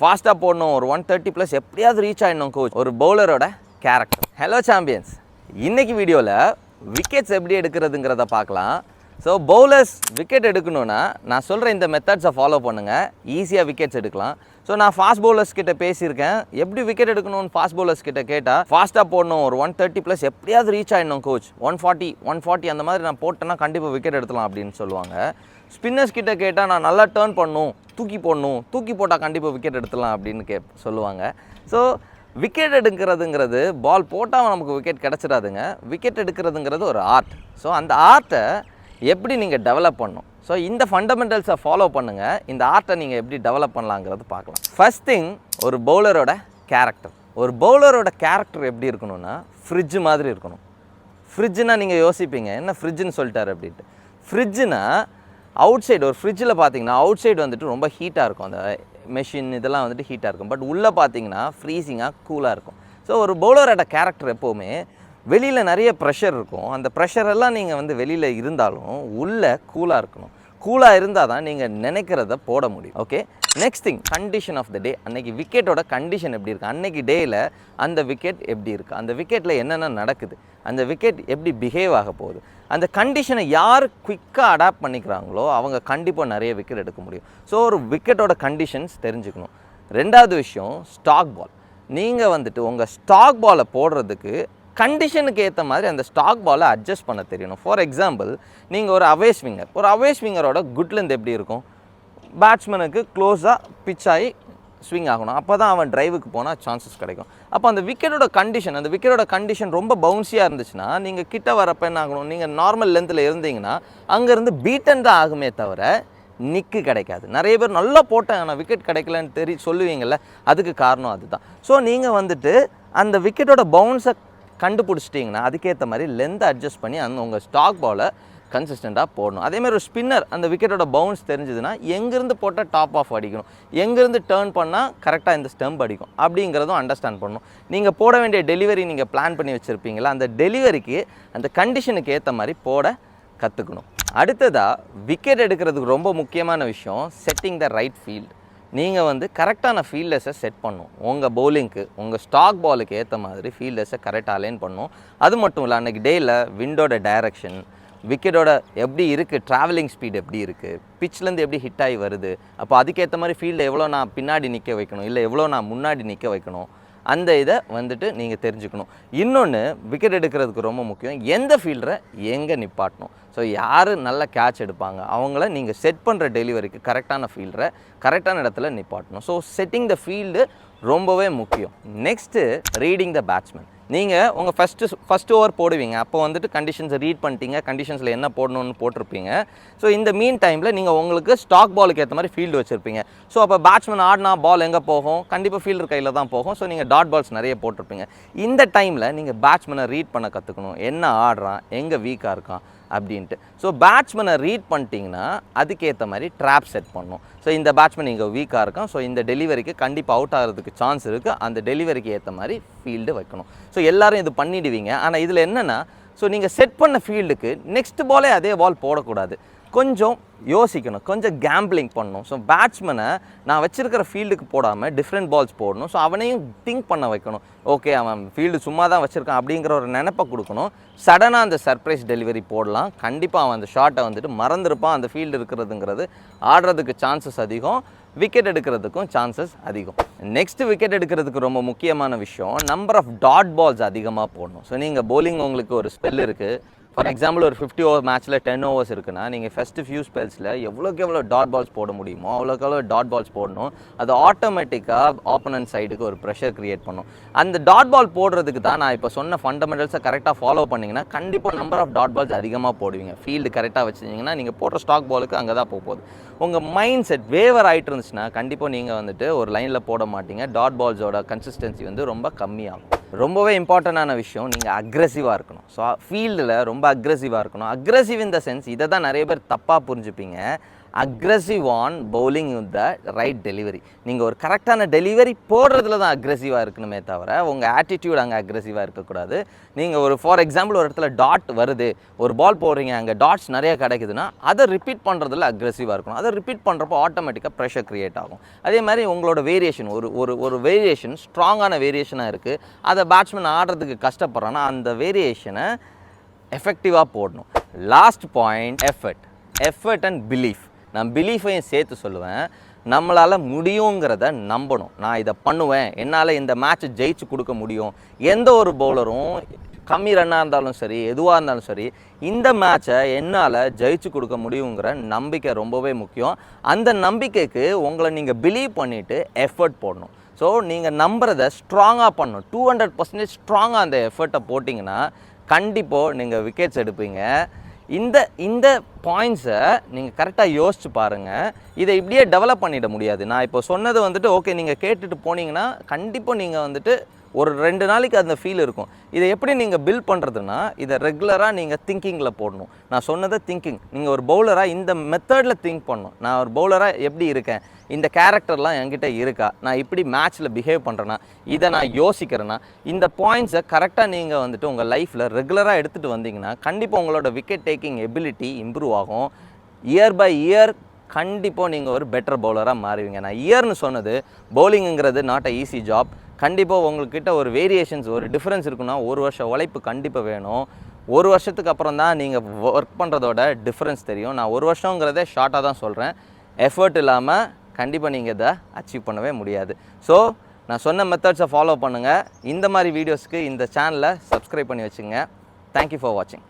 ஃபாஸ்ட்டாக போடணும், ஒரு 130+ எப்படியாவது ரீச் ஆகிடணும் கோச். ஒரு பவுலரோட கேரக்டர். ஹலோ சாம்பியன்ஸ், இன்றைக்கி வீடியோவில் விக்கெட்ஸ் எப்படி எடுக்கிறதுங்கிறத பார்க்கலாம். ஸோ பவுலர்ஸ் விக்கெட் எடுக்கணுன்னா நான் சொல்கிற இந்த மெத்தட்ஸை ஃபாலோ பண்ணுங்கள், ஈஸியாக விக்கெட்ஸ் எடுக்கலாம். ஸோ நான் ஃபாஸ்ட் பவுலர்ஸ் கிட்ட பேசியிருக்கேன், எப்படி விக்கெட் எடுக்கணும்னு ஃபாஸ்ட் பவுலர்ஸ் கிட்ட கேட்டால், ஃபாஸ்ட்டாக போடணும், ஒரு 130+ எப்படியாவது ரீச் ஆகிடணும் கோச், 140 அந்த மாதிரி நான் போட்டேன்னா கண்டிப்பாக விக்கெட் எடுத்துலாம் அப்படின்னு சொல்லுவாங்க. ஸ்பின்னர்ஸ் கிட்ட கேட்டால் நான் நல்லா டேர்ன் பண்ணணும், தூக்கி போட்டால் கண்டிப்பாக விக்கெட் எடுத்துலாம் அப்படின்னு சொல்லுவாங்க. ஸோ விக்கெட் எடுக்கிறதுங்கிறது பால் போட்டால் நமக்கு விக்கெட் கிடச்சிடாதுங்க. விக்கெட் எடுக்கிறதுங்கிறது ஒரு ஆர்ட். ஸோ அந்த ஆர்ட்டை எப்படி நீங்கள் டெவலப் பண்ணணும். ஸோ இந்த ஃபண்டமெண்டல்ஸை ஃபாலோ பண்ணுங்கள், இந்த ஆர்ட்டை நீங்கள் எப்படி டெவலப் பண்ணலாங்கிறது பார்க்கலாம். ஃபர்ஸ்ட் திங், ஒரு பவுலரோட கேரக்டர். ஒரு பவுலரோட கேரக்டர் எப்படி இருக்கணும்னா ஃப்ரிட்ஜ் மாதிரி இருக்கணும். ஃப்ரிட்ஜுனா நீங்கள் யோசிப்பீங்க, என்ன ஃப்ரிட்ஜுன்னு சொல்லிட்டார் அப்படின்ட்டு. ஃப்ரிட்ஜுனா அவுட் சைடு, ஒரு ஃப்ரிட்ஜில் பார்த்தீங்கன்னா அவுட் சைடு வந்துட்டு ரொம்ப ஹீட்டாக இருக்கும், அந்த மெஷின் இதெல்லாம் வந்துட்டு ஹீட்டாக இருக்கும். பட் உள்ளே பார்த்தீங்கன்னா ஃப்ரீசிங்காக கூலாக இருக்கும். ஸோ ஒரு பவுலரோட கேரக்டர் எப்போவுமே வெளியில் நிறைய ப்ரெஷர் இருக்கும், அந்த ப்ரெஷரெல்லாம் நீங்கள் வெளியில் இருந்தாலும் உள்ளே கூலாக இருக்கணும். கூலாக இருந்தால் தான் நீங்கள் நினைக்கிறத போட முடியும். Okay, next thing, condition of the day. அன்றைக்கி விக்கெட்டோட கண்டிஷன் எப்படி இருக்குது, அன்றைக்கி டேயில் அந்த விக்கெட் எப்படி இருக்குது, அந்த விக்கெட்டில் என்னென்ன நடக்குது, அந்த விக்கெட் எப்படி பிஹேவ் ஆக போகுது, அந்த கண்டிஷனை யார் குயிக்காக அடாப்ட் பண்ணிக்கிறாங்களோ அவங்க கண்டிப்பாக நிறைய விக்கெட் எடுக்க முடியும். ஸோ ஒரு விக்கெட்டோட கண்டிஷன்ஸ் தெரிஞ்சுக்கணும். ரெண்டாவது விஷயம், ஸ்டாக் பால். நீங்கள் உங்கள் ஸ்டாக் பாலை போடுறதுக்கு கண்டிஷனுக்கு ஏற்ற மாதிரி அந்த ஸ்டாக் பாலை அட்ஜஸ்ட் பண்ண தெரியணும். ஃபார் எக்ஸாம்பிள், நீங்கள் ஒரு அவே ஸ்விங்கரோட குட் லென்த் எப்படி இருக்கும், பேட்ஸ்மேனுக்கு க்ளோஸாக பிச் ஆகி ஸ்விங் ஆகணும், அப்போ தான் அவன் டிரைவுக்கு போனால் சான்சஸ் கிடைக்கும். அப்போ அந்த விக்கெட்டோட கண்டிஷன் ரொம்ப பவுன்ஸியாக இருந்துச்சுன்னா நீங்கள் கிட்ட வரப்போ என்ன ஆகணும், நீங்கள் நார்மல் லென்த்தில் இருந்தீங்கன்னா அங்கேருந்து பீட்டன் தான் ஆகுமே தவிர நிக்கு கிடைக்காது. நிறைய பேர் நல்லா போட்டேன் ஆனால் விக்கெட் கிடைக்கலன்னு சொல்லுவீங்கள்ல, அதுக்கு காரணம் அதுதான். ஸோ நீங்கள் அந்த விக்கெட்டோட பவுன்ஸை கண்டுபிடிச்சிட்டிங்கன்னா அதுக்கேற்ற மாதிரி லென்த்தை அட்ஜஸ்ட் பண்ணி உங்கள் ஸ்டாக் பாலை கன்சிஸ்டண்ட்டாக போடணும். அதேமாதிரி ஒரு ஸ்பின்னர் அந்த விக்கெட்டோட பவுன்ஸ் தெரிஞ்சதுன்னா எங்கேருந்து போட்டால் டாப் ஆஃப் அடிக்கணும், எங்கேருந்து டேர்ன் பண்ணால் கரெக்டாக இந்த ஸ்டெம்ப் அடிக்கும் அப்படிங்கிறதும் அண்டர்ஸ்டாண்ட் பண்ணணும். நீங்கள் போட வேண்டிய டெலிவரி நீங்கள் பிளான் பண்ணி வச்சுருப்பீங்களா, அந்த டெலிவரிக்கு அந்த கண்டிஷனுக்கு ஏற்ற மாதிரி போட கற்றுக்கணும். அடுத்ததாக விக்கெட் எடுக்கிறதுக்கு ரொம்ப முக்கியமான விஷயம், செட்டிங் த ரைட் ஃபீல்டு. நீங்கள் கரெக்டான ஃபீல்டர்ஸை செட் பண்ணணும். உங்கள் பவுலிங்க்கு, உங்கள் ஸ்டாக் பாலுக்கு ஏற்ற மாதிரி ஃபீல்டர்ஸை கரெக்டாக அலைன் பண்ணணும். அது மட்டும் இல்லை, அன்றைக்கி டேயில் விண்டோட டைரக்ஷன், விக்கெட்டோட எப்படி இருக்குது, ட்ராவலிங் ஸ்பீட் எப்படி இருக்குது, பிச்லேருந்து எப்படி ஹிட் ஆகி வருது, அப்போ அதுக்கேற்ற மாதிரி ஃபீல்டை எவ்வளோ நான் பின்னாடி நிற்க வைக்கணும், இல்லை எவ்வளோ நான் முன்னாடி நிற்க வைக்கணும், அந்த இதை நீங்கள் தெரிஞ்சுக்கணும். இன்னொன்று, விக்கெட் எடுக்கிறதுக்கு ரொம்ப முக்கியம், எந்த ஃபீல்டரை எங்கே நிப்பாட்டணும். ஸோ யார் நல்ல கேட்ச் எடுப்பாங்க அவங்கள நீங்கள் செட் பண்ணுற டெலிவரிக்கு கரெக்டான ஃபீல்டரை கரெக்டான இடத்துல நிப்பாட்டணும். ஸோ செட்டிங் த ஃபீல்டு ரொம்பவே முக்கியம். Next, reading the batsman. நீங்கள் உங்கள் ஃபஸ்ட்டு ஓவர் போடுவீங்க, அப்போ கண்டிஷன்ஸை ரீட் பண்ணிட்டீங்க, கண்டிஷன்ஸில் என்ன போடணும்னு போட்டிருப்பீங்க. ஸோ இந்த மீன் டைமில் நீங்கள் உங்களுக்கு ஸ்டாக் பாலுக்கு ஏற்ற மாதிரி ஃபீல்டு வச்சுருப்பீங்க. ஸோ அப்போ பேட்ஸ்மேன் ஆடினா பால் எங்கே போகும், கண்டிப்பாக ஃபீல்டர் கையில் தான் போகும். ஸோ நீங்கள் டாட் பால்ஸ் நிறைய போட்டிருப்பீங்க. இந்த டைமில் நீங்கள் பேட்ஸ்மேனை ரீட் பண்ண கற்றுக்கணும், என்ன ஆடுறான், எங்கே வீக்காக இருக்கான் அப்படின்ட்டு. ஸோ பேட்ஸ்மேனை ரீட் பண்ணிட்டீங்கன்னா அதுக்கேற்ற மாதிரி ட்ராப் செட் பண்ணணும். ஸோ இந்த பேட்ஸ்மேன் இங்கே வீக்காக இருக்கும், ஸோ இந்த டெலிவரிக்கு கண்டிப்பாக அவுட் ஆகிறதுக்கு சான்ஸ் இருக்குது, அந்த டெலிவரிக்கு ஏற்ற மாதிரி ஃபீல்டு வைக்கணும். ஸோ எல்லோரும் இது பண்ணிவிடுவீங்க. ஆனால் இதில் என்னென்னா, ஸோ நீங்கள் செட் பண்ண ஃபீல்டுக்கு நெக்ஸ்ட் பாலே அதே பால் போடக்கூடாது, கொஞ்சம் யோசிக்கணும், கொஞ்சம் கேம்பிளிங் பண்ணணும். ஸோ பேட்ஸ்மேனை நான் வச்சுருக்கிற ஃபீல்டுக்கு போடாமல் டிஃப்ரெண்ட் பால்ஸ் போடணும். ஸோ அவனையும் திங்க் பண்ண வைக்கணும், ஓகே அவன் ஃபீல்டு சும்மா தான் வச்சுருக்கான் அப்படிங்கிற ஒரு நினைப்பை கொடுக்கணும். சடனாக அந்த சர்ப்ரைஸ் டெலிவரி போடலாம், கண்டிப்பாக அவன் அந்த ஷாட்டை மறந்துருப்பான். அந்த ஃபீல்டு இருக்கிறதுங்கிறது ஆடுறதுக்கு சான்சஸ் அதிகம், விக்கெட் எடுக்கிறதுக்கும் சான்சஸ் அதிகம். நெக்ஸ்ட்டு, விக்கெட் எடுக்கிறதுக்கு ரொம்ப முக்கியமான விஷயம், நம்பர் ஆஃப் டாட் பால்ஸ் அதிகமாக போடணும். ஸோ நீங்கள் பவுலிங் உங்களுக்கு ஒரு ஸ்பெல் இருக்குது, ஃபார் எக்ஸாம்பிள் ஒரு 50 ஓவர் மேட்ச்சில் 10 ஓவர்ஸ் இருக்குன்னா நீங்கள் ஃபஸ்ட்டு ஃபியூ ஸ்பெல்ஸில் எவ்வளோக்கு எவ்வளோ டாட் பால்ஸ் போட முடியுமோ அவ்வளோக்கு எவ்வளோ டாட் பால்ஸ் போடணும். அது ஆட்டோமேட்டிக்காக ஆப்போனன்ட் சைடுக்கு ஒரு ப்ரெஷர் க்ரியேட் பண்ணும். அந்த டாட் பால் போடுறதுக்கு தான் நான் இப்போ சொன்ன ஃபண்டமெண்டல்ஸை கரெக்டாக ஃபாலோ பண்ணிங்கன்னா கண்டிப்பாக நம்பர் ஆஃப் டாட் பால்ஸ் அதிகமாக போடுவீங்க. ஃபீல்டு கரெக்டாக வச்சுருந்தீங்கன்னா நீங்கள் போடுற ஸ்டாக் பாலுக்கு அங்கே தான் போகுது. உங்கள் மைண்ட் செட் வேவர் ஆகிட்டு இருந்துச்சுன்னா கண்டிப்பாக நீங்கள் ஒரு லைனில் போட மாட்டீங்க, டாட் பால்ஸோட கன்சிஸ்டன்சி ரொம்ப கம்மியாகும். ரொம்பவே இம்பார்ட்டண்டான விஷயம், நீங்கள் அக்ரெசிவாக இருக்கணும். ஸோ ஃபீல்டில் ரொம்ப அக்ரெசிவாக இருக்கணும். அக்ரெசிவ் இன் த சென்ஸ், இதை தான் நிறைய பேர் தப்பாக புரிஞ்சுப்பீங்க. அக்ரெசிவ் ஆன் bowling with the right delivery. நீங்கள் ஒரு கரெக்டான டெலிவரி போடுறதுல தான் அக்ரெசிவாக இருக்கணுமே தவிர உங்கள் ஆட்டிடியூட் அங்கே அக்ரெசிவாக இருக்கக்கூடாது. நீங்கள் ஒரு ஃபார் எக்ஸாம்பிள் ஒரு இடத்துல டாட் வருது, ஒரு பால் போடுறீங்க, அங்கே டாட்ஸ் நிறைய கிடைக்குதுன்னா அதை ரிப்பீட் பண்ணுறதுல அக்ரெசிவாக இருக்கணும். அதை ரிப்பீட் பண்ணுறப்போ ஆட்டோமேட்டிக்காக ப்ரெஷர் க்ரியேட் ஆகும். அதே மாதிரி உங்களோட வேரியேஷன் ஒரு வேரியேஷன் ஸ்ட்ராங்கான வேரியேஷனாக இருக்குது, அதை பேட்ஸ்மேன் ஆடுறதுக்கு கஷ்டப்படுறான்னா அந்த வேரியேஷனை எஃபெக்டிவாக போடணும். Last point effort and belief. நான் பிலீஃபையும் சேர்த்து சொல்லுவேன். நம்மளால் முடியுங்கிறத நம்பணும். நான் இதை பண்ணுவேன், என்னால் இந்த மேட்ச்சை ஜெயிச்சு கொடுக்க முடியும். எந்த ஒரு பவுலரும் கம்மி ரன்னாக இருந்தாலும் சரி, எதுவாக இருந்தாலும் சரி, இந்த மேட்ச்சை என்னால் ஜெயிச்சு கொடுக்க முடியுங்கிற நம்பிக்கை ரொம்பவே முக்கியம். அந்த நம்பிக்கைக்கு உங்களை நீங்கள் பிலீவ் பண்ணிவிட்டு எஃபர்ட் போடணும். ஸோ நீங்கள் நம்புறதை ஸ்ட்ராங்காக பண்ணணும். 200% ஸ்ட்ராங்காக அந்த எஃபர்ட்டை போட்டிங்கன்னா கண்டிப்பாக நீங்கள் விக்கெட்ஸ் எடுப்பீங்க. இந்த பாயிண்ட்ஸை நீங்கள் கரெக்டாக யோசிச்சு பாருங்கள். இதை இப்படியே டெவலப் பண்ணிட முடியாது. நான் இப்போ சொன்னது வந்துட்டு ஓகே, நீங்கள் கேட்டுட்டு போனீங்கன்னா கண்டிப்பாக நீங்கள் வந்துட்டு ஒரு 2 நாளைக்கு அந்த ஃபீல் இருக்கும். இதை எப்படி நீங்கள் பில்ட் பண்ணுறதுன்னா இதை ரெகுலராக நீங்கள் திங்கிங்கில் போடணும். நான் சொன்னதை திங்கிங். நீங்கள் ஒரு பவுலராக இந்த மெத்தடில் திங்க் பண்ணணும். நான் ஒரு பவுலராக எப்படி இருக்கேன், இந்த கேரக்டர்லாம் என்கிட்ட இருக்கா, நான் இப்படி மேட்ச்சில் பிஹேவ் பண்ணுறேன்னா, இதை நான் யோசிக்கிறேன்னா, இந்த பாயிண்ட்ஸை கரெக்டாக நீங்கள் வந்துட்டு உங்கள் லைஃப்பில் ரெகுலராக எடுத்துகிட்டு வந்தீங்கன்னா கண்டிப்பாக உங்களோட விக்கெட் டேக்கிங் எபிலிட்டி இம்ப்ரூவ் ஆகும். இயர் பை இயர் கண்டிப்பாக நீங்கள் ஒரு பெட்டர் பவுலராக மாறுவீங்க. நான் இயர்னு சொன்னது பவுலிங்குங்கிறது நாட் அ ஈஸி ஜாப். கண்டிப்பாக உங்கள்கிட்ட ஒரு வேரியேஷன்ஸ், ஒரு டிஃப்ரென்ஸ் இருக்குன்னா 1 வருஷம் உழைப்பு கண்டிப்பாக வேணும். 1 வருஷத்துக்கு அப்புறம் தான் நீங்கள் ஒர்க் பண்ணுறதோட டிஃப்ரென்ஸ் தெரியும். நான் 1 வருஷங்கிறதே ஷார்ட்டாக தான் சொல்கிறேன். எஃபர்ட் இல்லாமல் கண்டிப்பாக நீங்கள் இதை அச்சீவ் பண்ணவே முடியாது. ஸோ நான் சொன்ன மெத்தட்ஸை ஃபாலோ பண்ணுங்கள். இந்த மாதிரி வீடியோஸ்க்கு இந்த சேனலை சப்ஸ்கிரைப் பண்ணி வச்சுங்க. தேங்க்யூ ஃபார் வாட்சிங்.